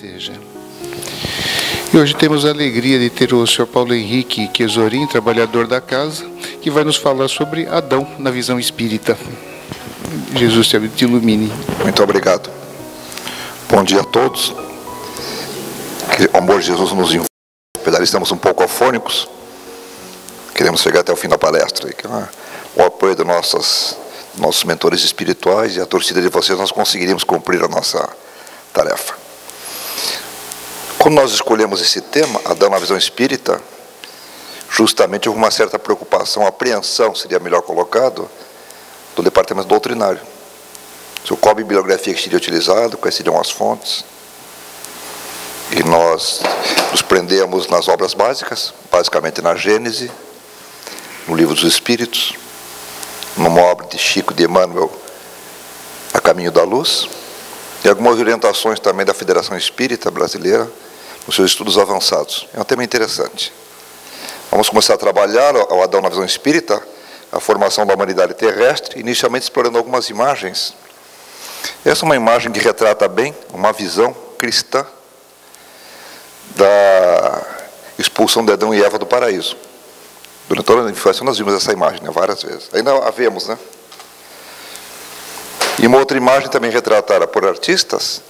seja. E hoje temos a alegria de ter o Sr. Paulo Henrique Quesorim, trabalhador da casa, que vai nos falar sobre Adão na visão espírita. Jesus te ilumine. Muito obrigado. Bom dia a todos. Que o amor de Jesus nos envolve. Apesar de estamos um pouco afônicos, queremos chegar até o fim da palestra. E com o apoio dos nossos mentores espirituais e a torcida de vocês, nós conseguiríamos cumprir a nossa tarefa. Quando nós escolhemos esse tema, Adão na visão espírita, justamente houve uma certa preocupação, apreensão, seria melhor colocado, do departamento doutrinário. Qual bibliografia que seria utilizado, quais seriam as fontes. E nós nos prendemos nas obras básicas, basicamente na Gênese, no Livro dos Espíritos, numa obra de Chico de Emmanuel, A Caminho da Luz, e algumas orientações também da Federação Espírita Brasileira, nos seus estudos avançados. É um tema interessante. Vamos começar a trabalhar o Adão na visão espírita, a formação da humanidade terrestre, inicialmente explorando algumas imagens. Essa é uma imagem que retrata bem uma visão cristã da expulsão de Adão e Eva do paraíso. Durante toda a infância nós vimos essa imagem, né, várias vezes. Ainda a vemos, né? E uma outra imagem também retratada por artistas,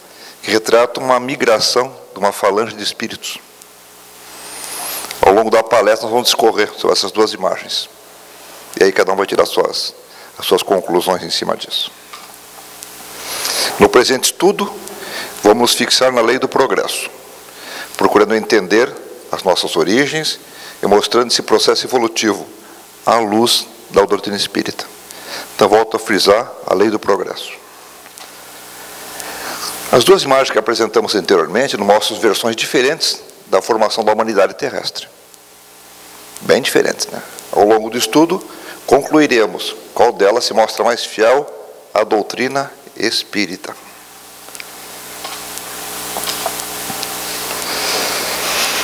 que retrata uma migração de uma falange de espíritos. Ao longo da palestra nós vamos discorrer sobre essas duas imagens. E aí cada um vai tirar as suas conclusões em cima disso. No presente estudo, vamos nos fixar na lei do progresso, procurando entender as nossas origens e mostrando esse processo evolutivo à luz da doutrina espírita. Então volto a frisar a lei do progresso. As duas imagens que apresentamos anteriormente nos mostram versões diferentes da formação da humanidade terrestre. Bem diferentes, né? Ao longo do estudo, concluiremos qual delas se mostra mais fiel à doutrina espírita.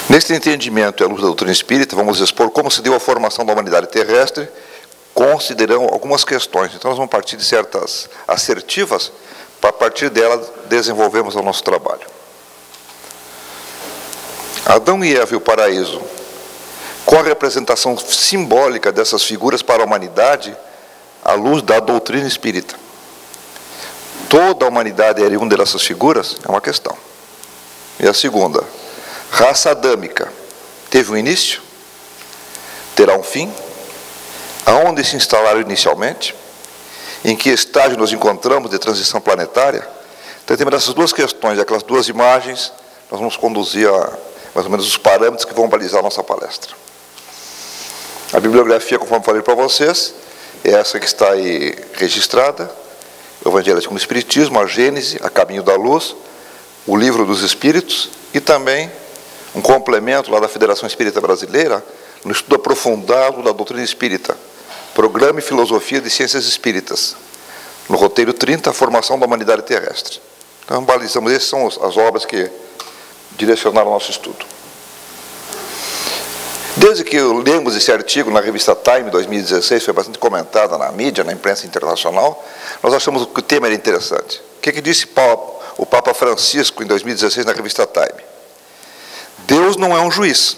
Neste entendimento e à luz da doutrina espírita, vamos expor como se deu a formação da humanidade terrestre, considerando algumas questões. Então, nós vamos partir de certas assertivas, para a partir dela desenvolvermos o nosso trabalho. Adão e Eva e o paraíso, qual a representação simbólica dessas figuras para a humanidade à luz da doutrina espírita? Toda a humanidade é oriunda dessas figuras? É uma questão. E a segunda, raça adâmica, teve um início? Terá um fim? Aonde se instalaram inicialmente? Em que estágio nos encontramos de transição planetária? Então, temos essas duas questões, aquelas duas imagens, nós vamos conduzir a mais ou menos os parâmetros que vão balizar a nossa palestra. A bibliografia, conforme falei para vocês, é essa que está aí registrada: o Evangelho segundo o Espiritismo, a Gênese, A Caminho da Luz, o Livro dos Espíritos e também um complemento lá da Federação Espírita Brasileira, no estudo aprofundado da doutrina espírita, Programa e Filosofia de Ciências Espíritas, no roteiro 30, a formação da humanidade terrestre. Então, balizamos, essas são as obras que direcionaram o nosso estudo. Desde que lemos esse artigo na revista Time, 2016, foi bastante comentada na mídia, na imprensa internacional, nós achamos que o tema era interessante. O que disse o Papa Francisco em 2016 na revista Time? Deus não é um juiz,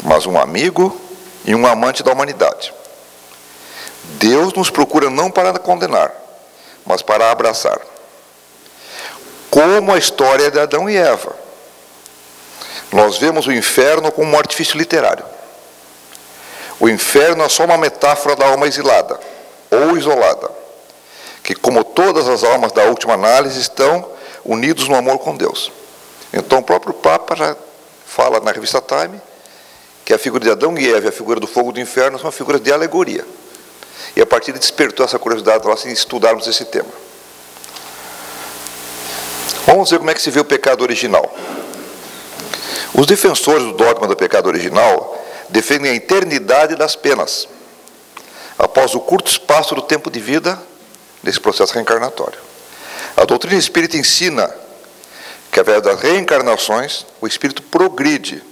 mas um amigo e um amante da humanidade. Deus nos procura não para condenar, mas para abraçar. Como a história de Adão e Eva. Nós vemos o inferno como um artifício literário. O inferno é só uma metáfora da alma exilada, ou isolada, que, como todas as almas da última análise, estão unidos no amor com Deus. Então, o próprio Papa já fala na revista Time que a figura de Adão e Eva e a figura do fogo do inferno são figuras de alegoria. E a partir de despertou essa curiosidade nós em estudarmos esse tema. Vamos ver como é que se vê o pecado original. Os defensores do dogma do pecado original defendem a eternidade das penas, após o curto espaço do tempo de vida desse processo reencarnatório. A doutrina espírita ensina que, através das reencarnações, o espírito progride,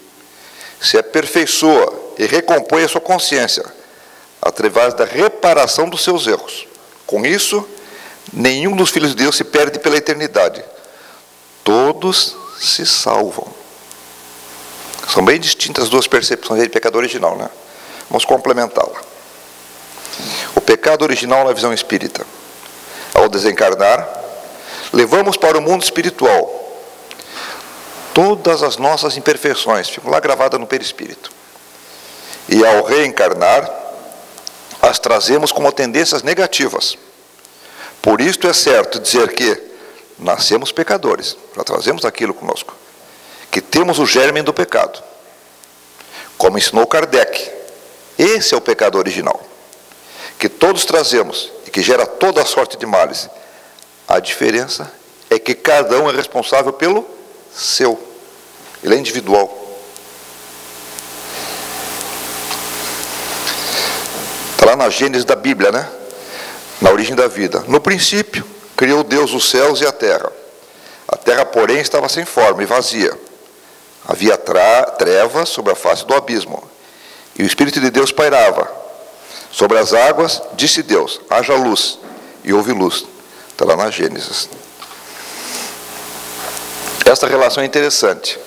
se aperfeiçoa e recompõe a sua consciência, através da reparação dos seus erros. Com isso, nenhum dos filhos de Deus se perde pela eternidade. todos se salvam. São bem distintas as duas percepções de pecado original, né? Vamos complementá-la. O pecado original na visão espírita. Ao desencarnar, levamos para o mundo espiritual todas as nossas imperfeições, ficam lá gravadas no perispírito. E ao reencarnar, as trazemos como tendências negativas. Por isto é certo dizer que nascemos pecadores, já trazemos aquilo conosco, que temos o germe do pecado. Como ensinou Kardec, esse é o pecado original, que todos trazemos e que gera toda a sorte de males. A diferença é que cada um é responsável pelo seu, ele é individual. Está lá na Gênesis da Bíblia, né? Na origem da vida. No princípio, criou Deus os céus e a terra. A terra, porém, estava sem forma e vazia. Havia trevas sobre a face do abismo. E o Espírito de Deus pairava. Sobre as águas, disse Deus, haja luz. E houve luz. Está lá na Gênesis. Esta relação é interessante.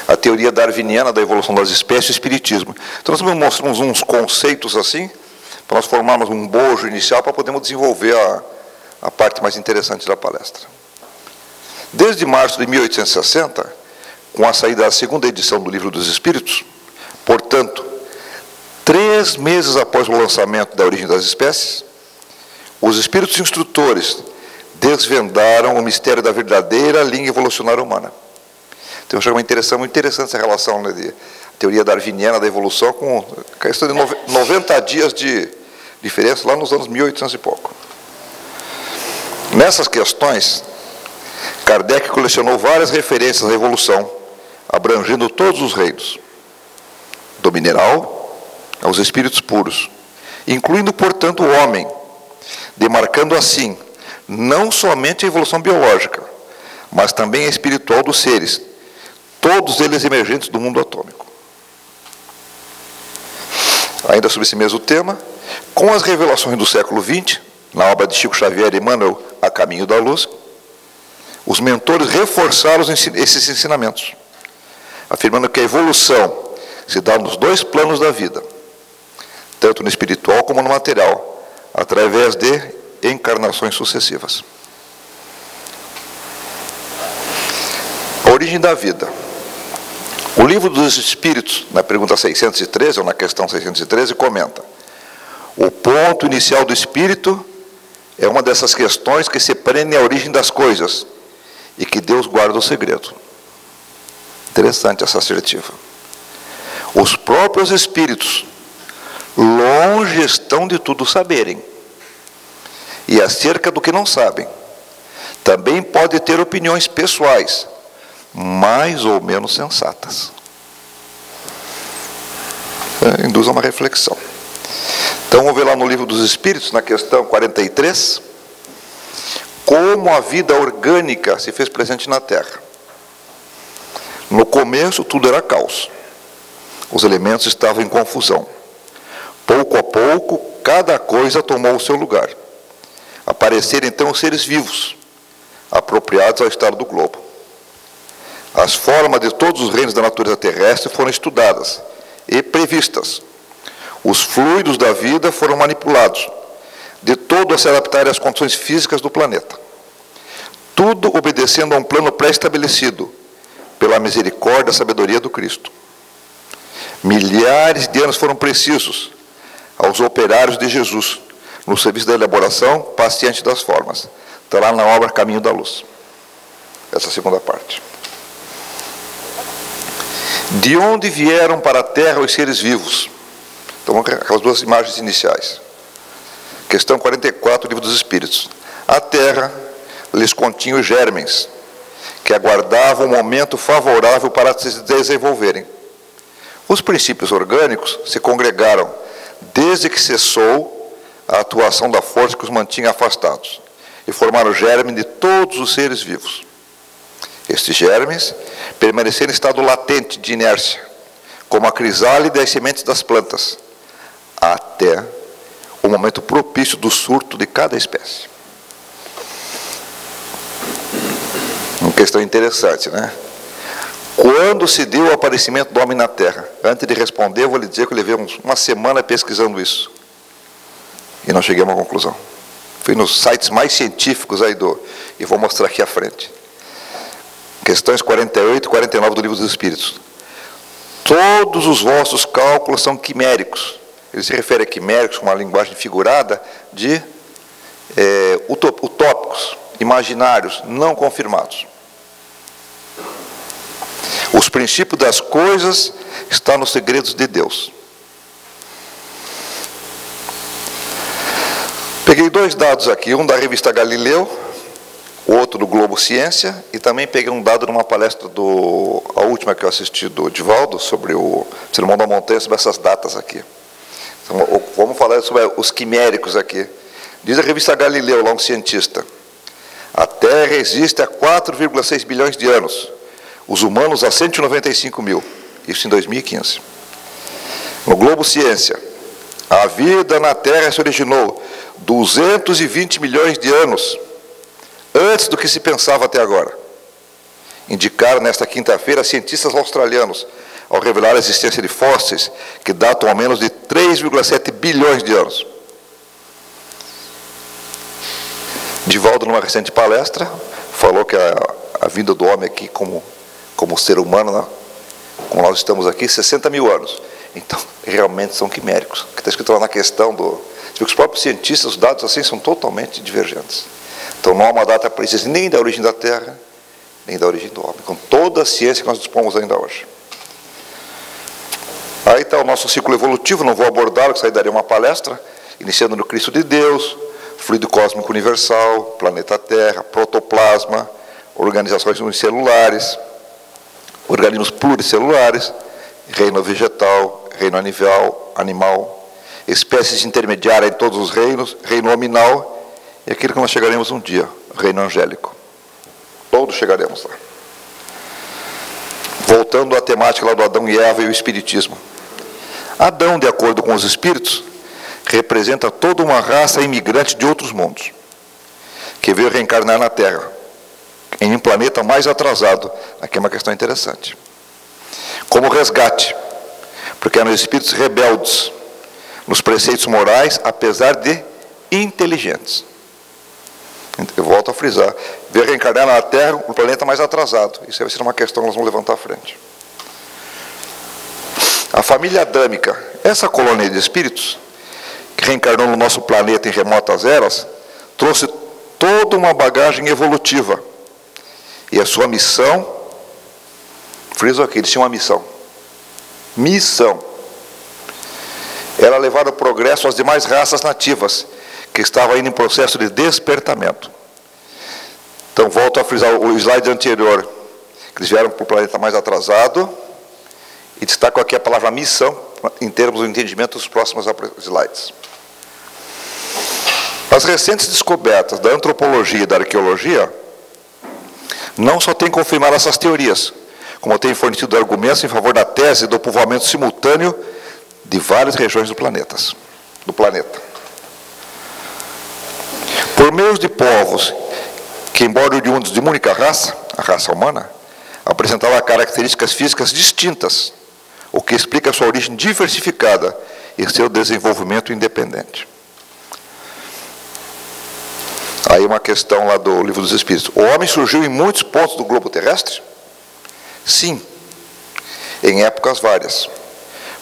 A teoria darwiniana da evolução das espécies e o espiritismo. Então, nós mostramos uns conceitos assim, para nós formarmos um bojo inicial para podermos desenvolver a parte mais interessante da palestra. Desde março de 1860, com a saída da segunda edição do Livro dos Espíritos, portanto, 3 meses após o lançamento da Origem das Espécies, os espíritos instrutores desvendaram o mistério da verdadeira linha evolucionária humana. Então, eu acho muito interessante essa relação, né, de teoria darwiniana da evolução com a questão de 90 dias de diferença lá nos anos 1800 e pouco. Nessas questões, Kardec colecionou várias referências à evolução, abrangendo todos os reinos, do mineral aos espíritos puros, incluindo, portanto, o homem, demarcando assim, não somente a evolução biológica, mas também a espiritual dos seres, todos eles emergentes do mundo atômico. Ainda sobre esse mesmo tema, com as revelações do século XX, na obra de Chico Xavier e Emmanuel, A Caminho da Luz, os mentores reforçaram esses ensinamentos, afirmando que a evolução se dá nos 2 planos da vida, tanto no espiritual como no material, através de encarnações sucessivas. A origem da vida. O Livro dos Espíritos, na pergunta 613, ou na questão 613, comenta: o ponto inicial do espírito é uma dessas questões que se prendem à origem das coisas e que Deus guarda o segredo. Interessante essa assertiva. Os próprios espíritos longe estão de tudo saberem, e acerca do que não sabem, também pode ter opiniões pessoais, mais ou menos sensatas. Induz a uma reflexão. Então, vamos ver lá no Livro dos Espíritos, na questão 43, como a vida orgânica se fez presente na Terra. No começo, tudo era caos. Os elementos estavam em confusão. Pouco a pouco, cada coisa tomou o seu lugar. Apareceram, então, os seres vivos, apropriados ao estado do globo. As formas de todos os reinos da natureza terrestre foram estudadas e previstas. Os fluidos da vida foram manipulados, de todo a se adaptar às condições físicas do planeta. Tudo obedecendo a um plano pré-estabelecido, pela misericórdia e sabedoria do Cristo. Milhares de anos foram precisos aos operários de Jesus, no serviço da elaboração paciente das formas. Está lá na obra Caminho da Luz. Essa segunda parte. De onde vieram para a Terra os seres vivos? Então, aquelas 2 imagens iniciais. Questão 44, Livro dos Espíritos. A Terra lhes continha os germens, que aguardavam um momento favorável para se desenvolverem. Os princípios orgânicos se congregaram desde que cessou a atuação da força que os mantinha afastados, e formaram o germe de todos os seres vivos. Estes germes permaneceram em estado latente de inércia, como a crisálida e as sementes das plantas, até o momento propício do surto de cada espécie. questão interessante, né? Quando se deu o aparecimento do homem na Terra? Antes de responder, eu vou lhe dizer que eu levei uma semana pesquisando isso. E não cheguei a uma conclusão. Fui nos sites mais científicos aí e vou mostrar aqui à frente. Questões 48 e 49 do Livro dos Espíritos. Todos os vossos cálculos são quiméricos. Ele se refere a quiméricos com uma linguagem figurada de utópicos, imaginários, não confirmados. Os princípios das coisas estão nos segredos de Deus. Peguei 2 dados aqui, um da revista Galileu, outro do Globo Ciência, e também peguei um dado numa palestra a última que eu assisti do Divaldo, sobre o Sermão da Montanha, sobre essas datas aqui. Então, vamos falar sobre os quiméricos aqui. Diz a revista Galileu, lá um cientista, a Terra existe há 4,6 bilhões de anos. Os humanos há 195 mil, isso em 2015. No Globo Ciência, a vida na Terra se originou 220 milhões de anos antes do que se pensava até agora. Indicaram nesta quinta-feira cientistas australianos, ao revelar a existência de fósseis que datam ao menos de 3,7 bilhões de anos. Divaldo, numa recente palestra, falou que a vida do homem aqui como ser humano, né, como nós estamos aqui, 60 mil anos. Então, realmente são quiméricos. O que está escrito lá na questão os próprios cientistas, os dados assim são totalmente divergentes. Então, não há uma data precisa nem da origem da Terra, nem da origem do homem, com toda a ciência que nós dispomos ainda hoje. Aí está o nosso ciclo evolutivo, não vou abordá-lo, que isso aí daria uma palestra, iniciando no Cristo de Deus, fluido cósmico universal, planeta Terra, protoplasma, organizações unicelulares, organismos pluricelulares, reino vegetal, reino animal, espécies intermediárias em todos os reinos, reino nominal, e aquilo que nós chegaremos um dia, reino angélico. Todos chegaremos lá. Voltando à temática lá do Adão e Eva e o Espiritismo. Adão, de acordo com os Espíritos, representa toda uma raça imigrante de outros mundos, que veio reencarnar na Terra, em um planeta mais atrasado. Aqui é uma questão interessante. Como resgate, porque eram espíritos rebeldes nos preceitos morais, apesar de inteligentes. Eu volto a frisar, veio reencarnar na Terra, um planeta mais atrasado. Isso vai ser uma questão que nós vamos levantar à frente. A família adâmica, essa colônia de espíritos, que reencarnou no nosso planeta em remotas eras, trouxe toda uma bagagem evolutiva. E a sua missão, friso aqui, eles tinham uma missão. Missão. Era levar o progresso às demais raças nativas, que estavam ainda em processo de despertamento. Então, volto a frisar o slide anterior, que eles vieram para o planeta mais atrasado, e destaco aqui a palavra missão, em termos do entendimento dos próximos slides. As recentes descobertas da antropologia e da arqueologia não só têm confirmado essas teorias, como têm fornecido argumentos em favor da tese do povoamento simultâneo de várias regiões do planeta. Por meio de povos que, embora oriundos de uma única raça, a raça humana, apresentavam características físicas distintas, o que explica sua origem diversificada e seu desenvolvimento independente. Aí uma questão lá do Livro dos Espíritos. O homem surgiu em muitos pontos do globo terrestre? Sim, em épocas várias,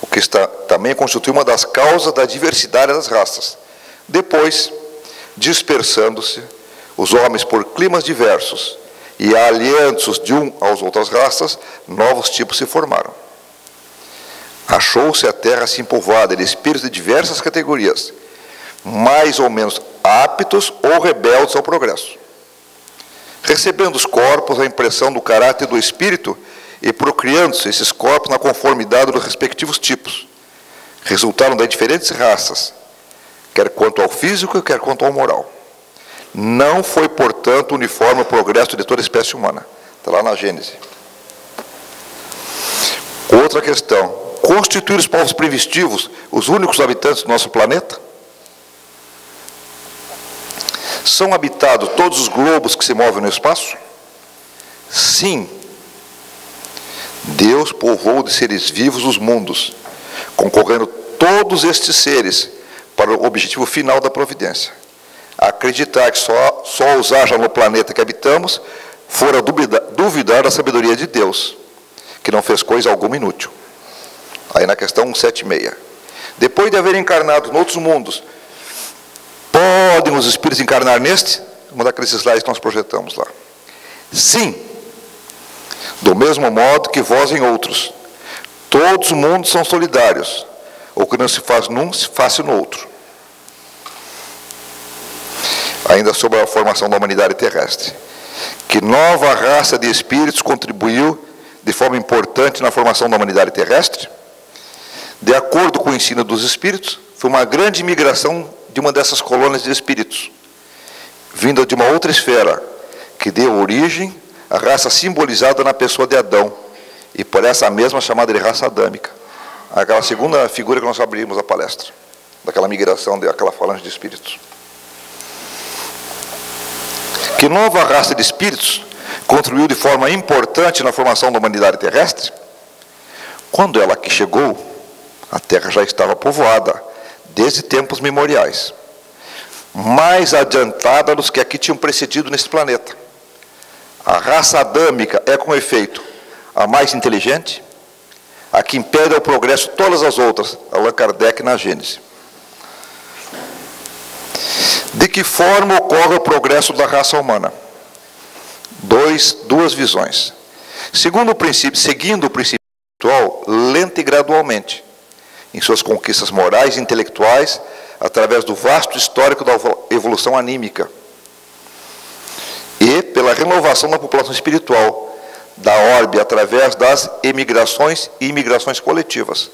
o que também constitui uma das causas da diversidade das raças. Depois, dispersando-se, os homens por climas diversos e aliando-se de às outras raças, novos tipos se formaram. Achou-se a terra assim povoada de espíritos de diversas categorias, mais ou menos aptos ou rebeldes ao progresso. Recebendo os corpos a impressão do caráter do espírito e procriando-se esses corpos na conformidade dos respectivos tipos, resultaram das diferentes raças, quer quanto ao físico, quer quanto ao moral. Não foi, portanto, uniforme o progresso de toda a espécie humana. Está lá na Gênese. Outra questão. Constituir os povos primitivos os únicos habitantes do nosso planeta? São habitados todos os globos que se movem no espaço? Sim, Deus povoou de seres vivos os mundos, concorrendo todos estes seres para o objetivo final da providência. Acreditar que só os haja no planeta que habitamos fora duvidar da sabedoria de Deus, que não fez coisa alguma inútil. Aí na questão 176. Depois de haver encarnado em outros mundos, podem os espíritos encarnar neste? Uma daqueles slides que nós projetamos lá. Sim, do mesmo modo que vós em outros. Todos os mundos são solidários. O que não se faz num, se faz no outro. Ainda sobre a formação da humanidade terrestre. Que nova raça de espíritos contribuiu de forma importante na formação da humanidade terrestre? De acordo com o ensino dos espíritos, foi uma grande migração de uma dessas colônias de espíritos, vinda de uma outra esfera, que deu origem à raça simbolizada na pessoa de Adão, e por essa mesma chamada de raça adâmica. Aquela segunda figura que nós abrimos a palestra, daquela migração, daquela falange de espíritos. Que nova raça de espíritos contribuiu de forma importante na formação da humanidade terrestre? Quando ela aqui chegou, a Terra já estava povoada, desde tempos memoriais, mais adiantada dos que aqui tinham precedido nesse planeta. A raça adâmica é, com efeito, a mais inteligente, a que impede o progresso de todas as outras, Allan Kardec na Gênese. De que forma ocorre o progresso da raça humana? Duas visões. Seguindo o princípio espiritual, lenta e gradualmente, em suas conquistas morais e intelectuais, através do vasto histórico da evolução anímica, e pela renovação da população espiritual, da orbe, através das emigrações e imigrações coletivas.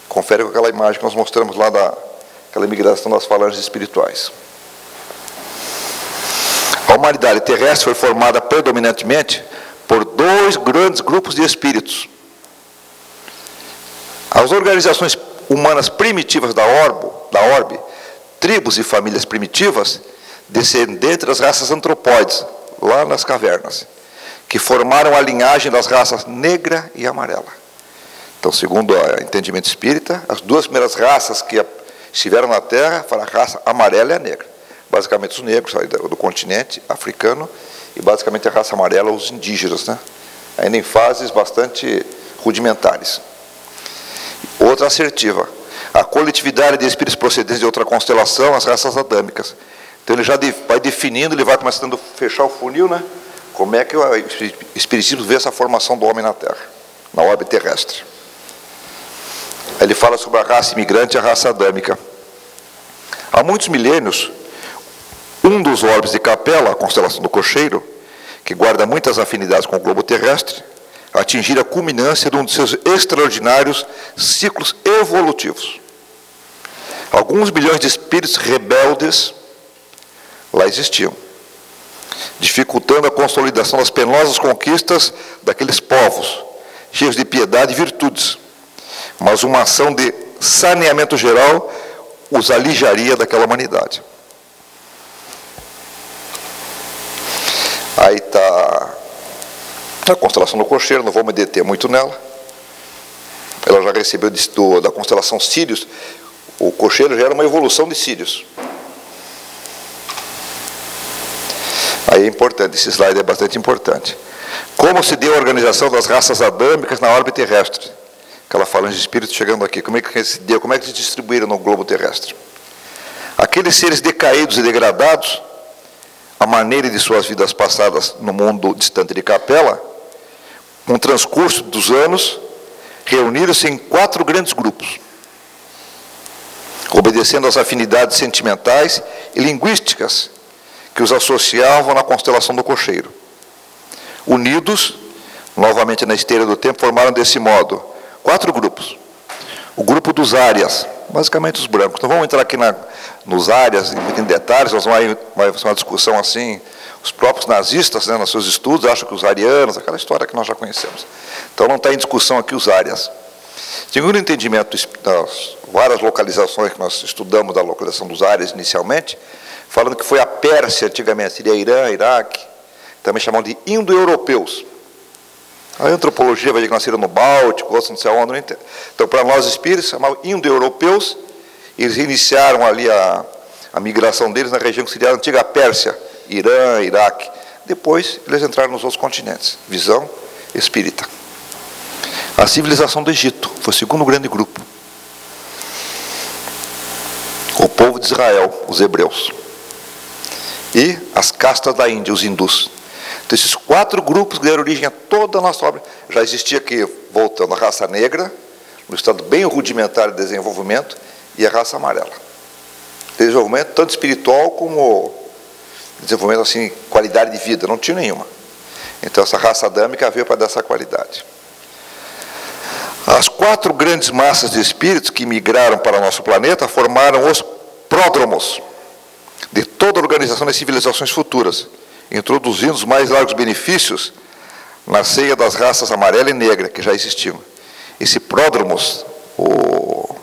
Confere com aquela imagem que nós mostramos lá daquela imigração das falanges espirituais. A humanidade terrestre foi formada predominantemente por dois grandes grupos de espíritos. As organizações humanas primitivas da orbe, tribos e famílias primitivas, descendentes das raças antropóides, lá nas cavernas, que formaram a linhagem das raças negra e amarela. Então, segundo o entendimento espírita, as duas primeiras raças que estiveram na Terra foram a raça amarela e a negra. Basicamente os negros do continente africano e basicamente a raça amarela, os indígenas, né? Ainda em fases bastante rudimentares. Outra assertiva, a coletividade de espíritos procedentes de outra constelação, as raças adâmicas. Então ele já vai definindo, ele vai começando a fechar o funil, né? Como é que o espiritismo vê essa formação do homem na Terra, na orbe terrestre. Ele fala sobre a raça imigrante e a raça adâmica. Há muitos milênios, um dos orbes de Capela, a constelação do Cocheiro, que guarda muitas afinidades com o globo terrestre, atingir a culminância de um de seus extraordinários ciclos evolutivos. Alguns bilhões de espíritos rebeldes lá existiam, dificultando a consolidação das penosas conquistas daqueles povos, cheios de piedade e virtudes. Mas uma ação de saneamento geral os alijaria daquela humanidade. Aí está a constelação do Cocheiro, não vou me deter muito nela. Ela já recebeu da constelação Sírius. O Cocheiro já era uma evolução de Sírius. Aí é importante, esse slide é bastante importante. Como se deu a organização das raças adâmicas na orbe terrestre? Aquela falange de espíritos chegando aqui, como é que se deu, como é que se distribuíram no globo terrestre? Aqueles seres decaídos e degradados, a maneira de suas vidas passadas no mundo distante de Capela, com o transcurso dos anos, reuniram-se em 4 grandes grupos, obedecendo às afinidades sentimentais e linguísticas que os associavam na constelação do Cocheiro. Unidos, novamente na esteira do tempo, formaram desse modo 4 grupos. O grupo dos árias, basicamente os brancos. Não vamos entrar aqui nos áreas em detalhes, nós vai fazer uma discussão assim. Os próprios nazistas, né, nos seus estudos, acham que os arianos, aquela história que nós já conhecemos. Então não está em discussão aqui os árias. Segundo o entendimento das várias localizações que nós estudamos da localização dos árias inicialmente, falando que foi a Pérsia antigamente, seria Irã, Iraque, também chamam de indo-europeus. A antropologia vai dizer que nasceram no Báltico, outros não sei onde, não entendo. Então, para nós espíritos, chamavam indo-europeus, eles iniciaram ali a migração deles na região que seria a antiga Pérsia, Irã, Iraque. Depois, eles entraram nos outros continentes. Visão espírita. A civilização do Egito foi o segundo grande grupo. O povo de Israel, os hebreus. E as castas da Índia, os hindus. Então, esses 4 grupos deram origem a toda a nossa obra. Já existia aqui, voltando, a raça negra, no estado bem rudimentar de desenvolvimento, e a raça amarela. Desenvolvimento tanto espiritual como desenvolvimento, assim, qualidade de vida, não tinha nenhuma. Então, essa raça adâmica veio para dar essa qualidade. As 4 grandes massas de espíritos que migraram para o nosso planeta formaram os pródromos de toda a organização das civilizações futuras, introduzindo os mais largos benefícios na ceia das raças amarela e negra, que já existiam. Esse pródromos, o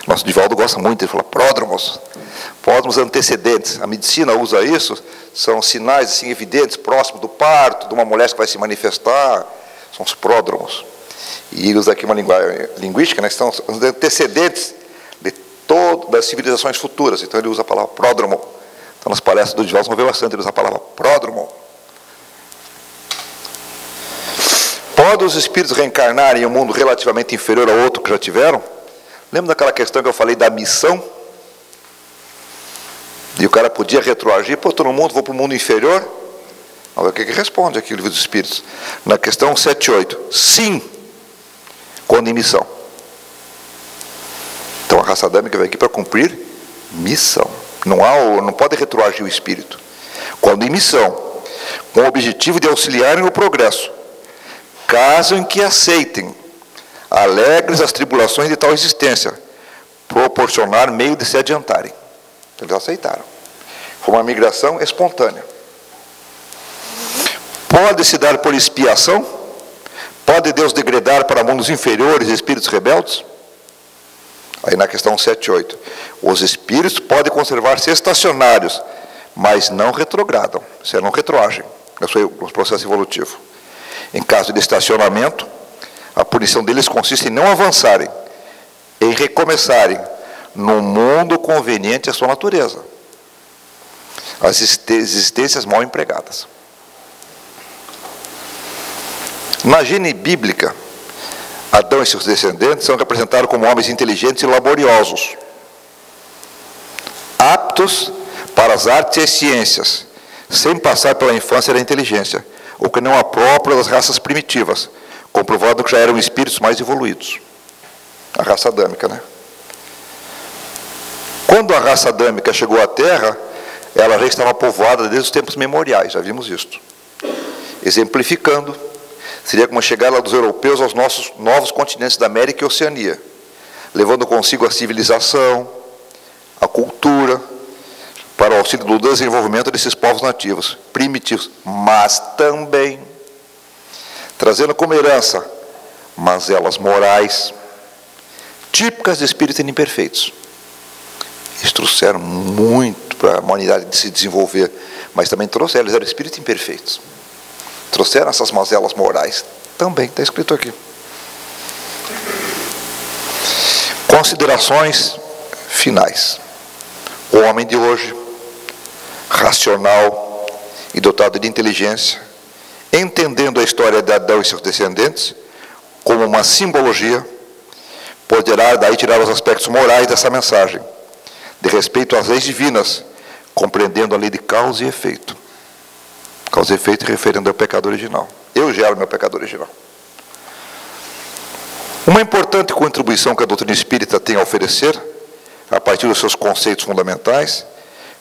nosso Divaldo gosta muito, ele fala pródromos, pródromos antecedentes. A medicina usa isso, são sinais assim, evidentes, próximos do parto, de uma mulher que vai se manifestar, são os pródromos. E ele usa aqui uma linguagem linguística, né, que são os antecedentes de todas as civilizações futuras. Então ele usa a palavra pródromo. Então nas palestras do Divaldo, você vai ver bastante, ele usa a palavra pródromo. Podem os espíritos reencarnarem em um mundo relativamente inferior ao outro que já tiveram? Lembra daquela questão que eu falei da missão? E o cara podia retroagir, pô, estou no mundo, vou para o mundo inferior? Olha o que responde aqui o Livro dos Espíritos. Na questão 7.8. Sim, quando em missão. Então a raça adâmica veio aqui para cumprir missão. Não pode retroagir o espírito. Quando em missão, com o objetivo de auxiliarem no progresso, caso em que aceitem, alegres as tribulações de tal existência, proporcionar meio de se adiantarem. Eles aceitaram. Foi uma migração espontânea. Pode se dar por expiação? Pode Deus degradar para mundos inferiores espíritos rebeldes? Aí na questão 7.8. Os espíritos podem conservar-se estacionários, mas não retrogradam. Isso é, não retroagem. Isso é o processo evolutivo. Em caso de estacionamento, a punição deles consiste em não avançarem, em recomeçarem no mundo conveniente à sua natureza. As existências mal empregadas. Na gênese bíblica, Adão e seus descendentes são representados como homens inteligentes e laboriosos, aptos para as artes e as ciências, sem passar pela infância da inteligência, o que não é próprio das raças primitivas, comprovado que já eram espíritos mais evoluídos. A raça adâmica, né? Quando a raça adâmica chegou à Terra, ela já estava povoada desde os tempos memoriais, já vimos isto. Exemplificando, seria como a chegada dos europeus aos nossos novos continentes da América e Oceania, levando consigo a civilização, a cultura, para o auxílio do desenvolvimento desses povos nativos, primitivos, mas também trazendo como herança mazelas morais, típicas de espíritos imperfeitos. Eles trouxeram muito para a humanidade de se desenvolver, mas também trouxeram, eles eram espíritos imperfeitos. Trouxeram essas mazelas morais, também está escrito aqui. Considerações finais. O homem de hoje, racional e dotado de inteligência, entendendo a história de Adão e seus descendentes como uma simbologia, poderá daí tirar os aspectos morais dessa mensagem, de respeito às leis divinas, compreendendo a lei de causa e efeito. Causa e efeito referindo ao pecado original. Eu gero meu pecado original. Uma importante contribuição que a doutrina espírita tem a oferecer, a partir dos seus conceitos fundamentais,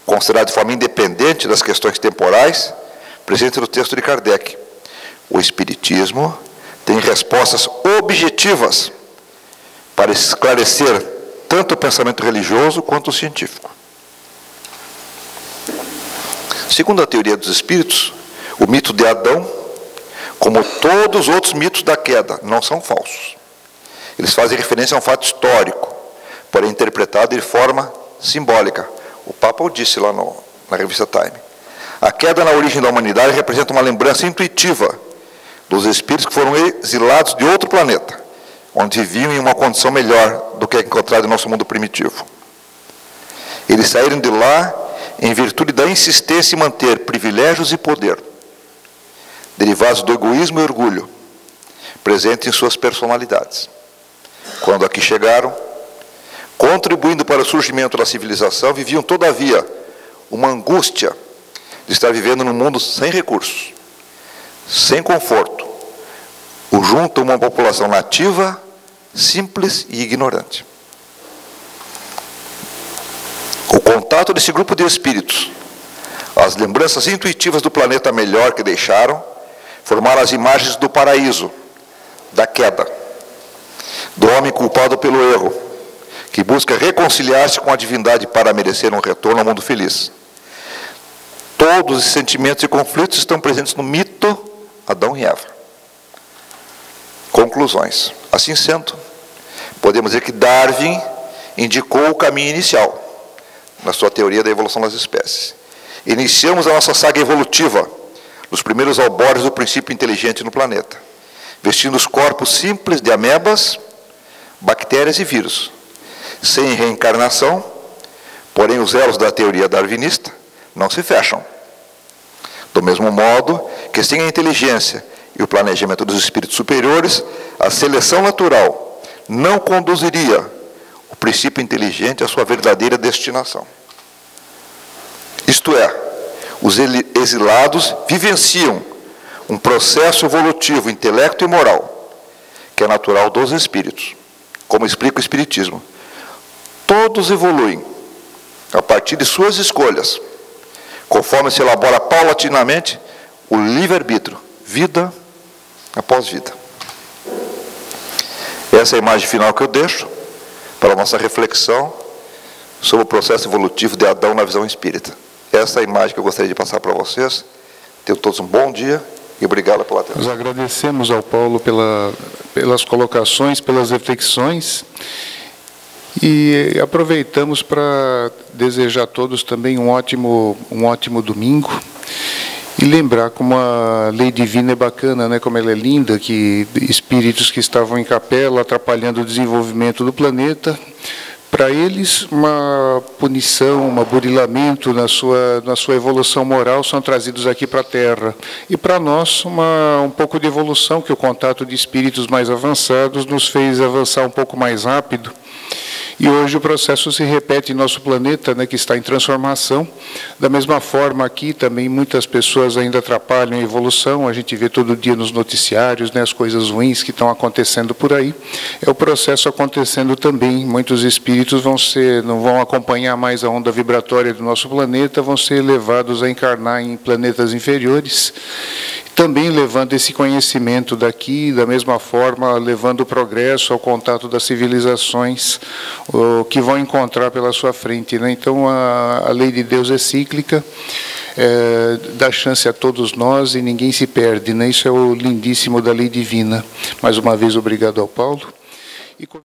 considerado de forma independente das questões temporais, presente no texto de Kardec. O Espiritismo tem respostas objetivas para esclarecer tanto o pensamento religioso quanto o científico. Segundo a teoria dos espíritos, o mito de Adão, como todos os outros mitos da queda, não são falsos. Eles fazem referência a um fato histórico, porém interpretado de forma simbólica. O Papa o disse lá na revista Time. A queda na origem da humanidade representa uma lembrança intuitiva dos espíritos que foram exilados de outro planeta, onde viviam em uma condição melhor do que a encontrada em nosso mundo primitivo. Eles saíram de lá em virtude da insistência em manter privilégios e poder, derivados do egoísmo e orgulho, presentes em suas personalidades. Quando aqui chegaram, contribuindo para o surgimento da civilização, viviam, todavia, uma angústia de estar vivendo num mundo sem recursos, sem conforto, junto a uma população nativa, simples e ignorante. O contato desse grupo de espíritos, as lembranças intuitivas do planeta melhor que deixaram, formaram as imagens do paraíso, da queda, do homem culpado pelo erro, que busca reconciliar-se com a divindade para merecer um retorno ao mundo feliz. Todos os sentimentos e conflitos estão presentes no mito Adão e Eva. Conclusões. Assim sendo, podemos dizer que Darwin indicou o caminho inicial, na sua teoria da evolução das espécies. Iniciamos a nossa saga evolutiva, nos primeiros albores do princípio inteligente no planeta, vestindo os corpos simples de amebas, bactérias e vírus, sem reencarnação, porém os elos da teoria darwinista não se fecham. Do mesmo modo que sem a inteligência e o planejamento dos espíritos superiores, a seleção natural não conduziria o princípio inteligente à sua verdadeira destinação. Isto é, os exilados vivenciam um processo evolutivo, intelecto e moral, que é natural dos espíritos, como explica o Espiritismo. Todos evoluem a partir de suas escolhas, conforme se elabora paulatinamente o livre-arbítrio, vida após vida. Essa é a imagem final que eu deixo para a nossa reflexão sobre o processo evolutivo de Adão na visão espírita. Essa é a imagem que eu gostaria de passar para vocês. Tenham todos um bom dia e obrigado pela atenção. Nós agradecemos ao Paulo pelas colocações, pelas reflexões, e aproveitamos para desejar a todos também um ótimo domingo, e lembrar como a lei divina é bacana, né? Como ela é linda, que espíritos que estavam em capela atrapalhando o desenvolvimento do planeta, para eles uma punição, um burilamento na sua evolução moral são trazidos aqui para a Terra. E para nós um pouco de evolução, que o contato de espíritos mais avançados nos fez avançar um pouco mais rápido. E hoje o processo se repete em nosso planeta, né, que está em transformação. Da mesma forma, aqui também muitas pessoas ainda atrapalham a evolução. A gente vê todo dia nos noticiários, né, as coisas ruins que estão acontecendo por aí. É o processo acontecendo também. Muitos espíritos não vão acompanhar mais a onda vibratória do nosso planeta, vão ser levados a encarnar em planetas inferiores. Também levando esse conhecimento daqui, da mesma forma, levando o progresso ao contato das civilizações que vão encontrar pela sua frente, né? Então, a lei de Deus é cíclica, dá chance a todos nós e ninguém se perde, né? Isso é o lindíssimo da lei divina. Mais uma vez, obrigado ao Paulo.